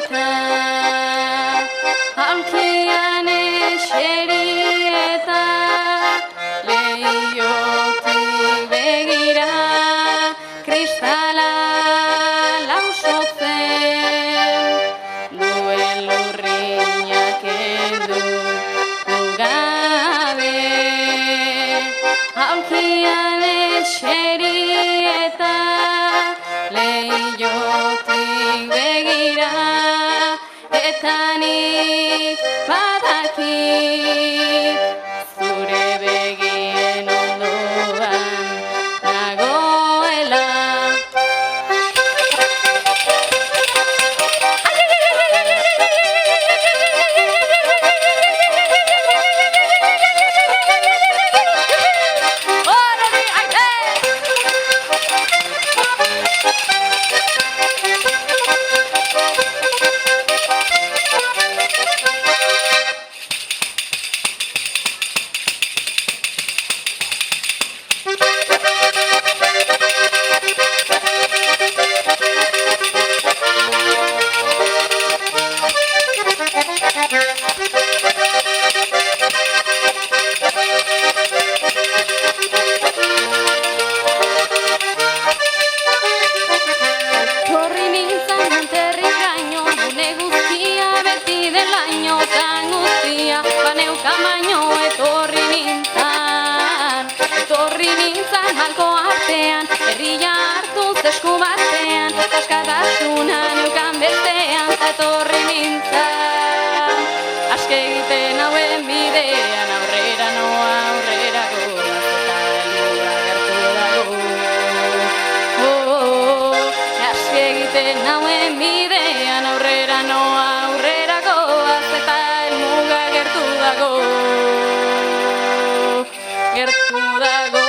eta aulkian eseri eta leiotik begira kristala lausotzen duen lurrinak edu gabe aulkian eseri eta leiotik begira eta nik badakit zure begien ondoan nagoela. Malko artean, herria hartuz esku batean, askatasuna neukan bestean, etorri nintzan. Aske egiten hauen bidean, aurrera noa aurrera goaz, eta helburua gertu dago. Aske egiten hauen bidean, aurrera noa aurrera goaz, eta helburua gertu dago. Gertu dago.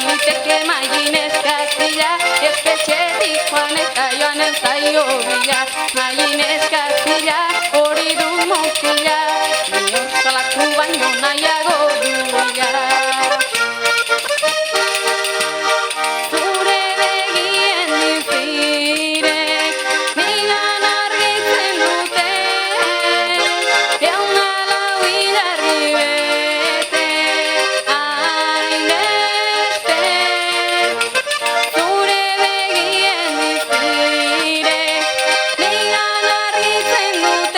Liteke mailin eskazila, espetxetik joan eta joan ez zaio bila. Mailin eskazila, hori du mozila, inor salatu baino nahiago du bila. Zure begien dizirek, nigan argitzen dute, jauna lau hilarri bete, zure begien dizirek, nigan argitzen dute.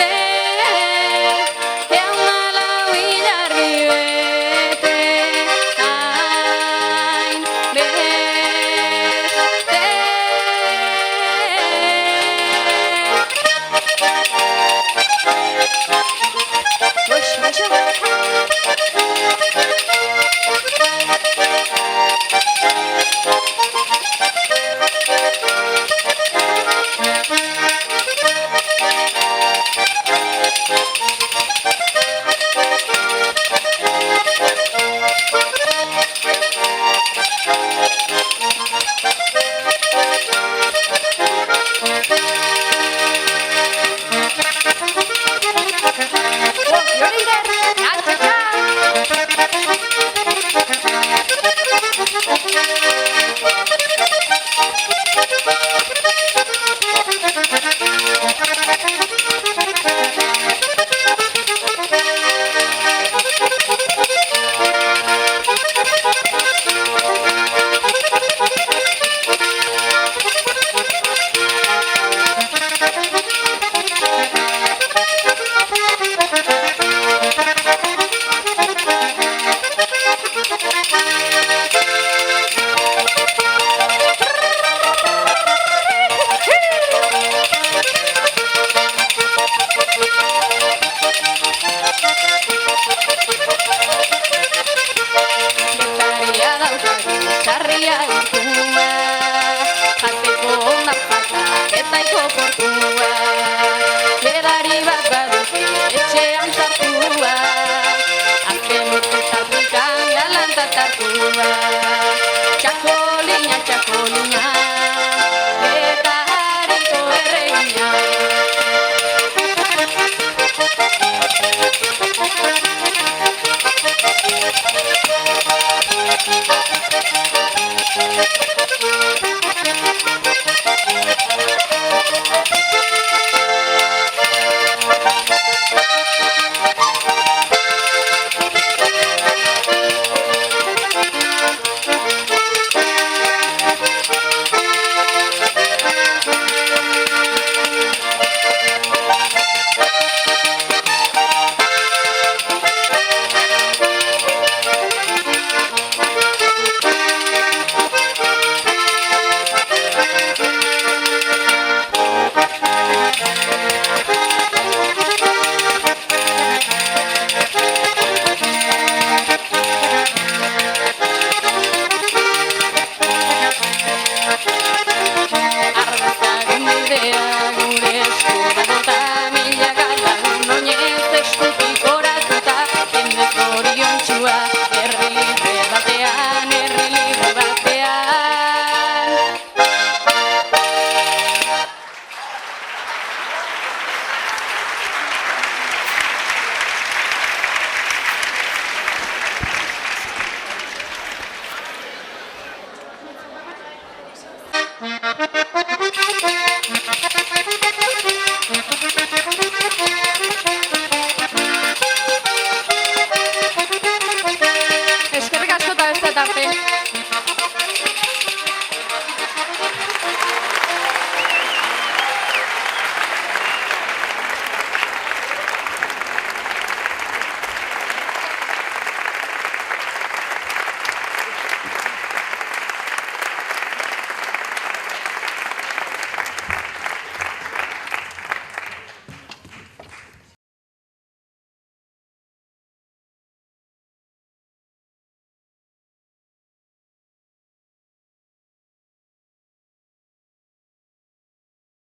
hartua. Txakolina, txakolina, eta hariko erregina. Arrazaren bidea gure esku dakota.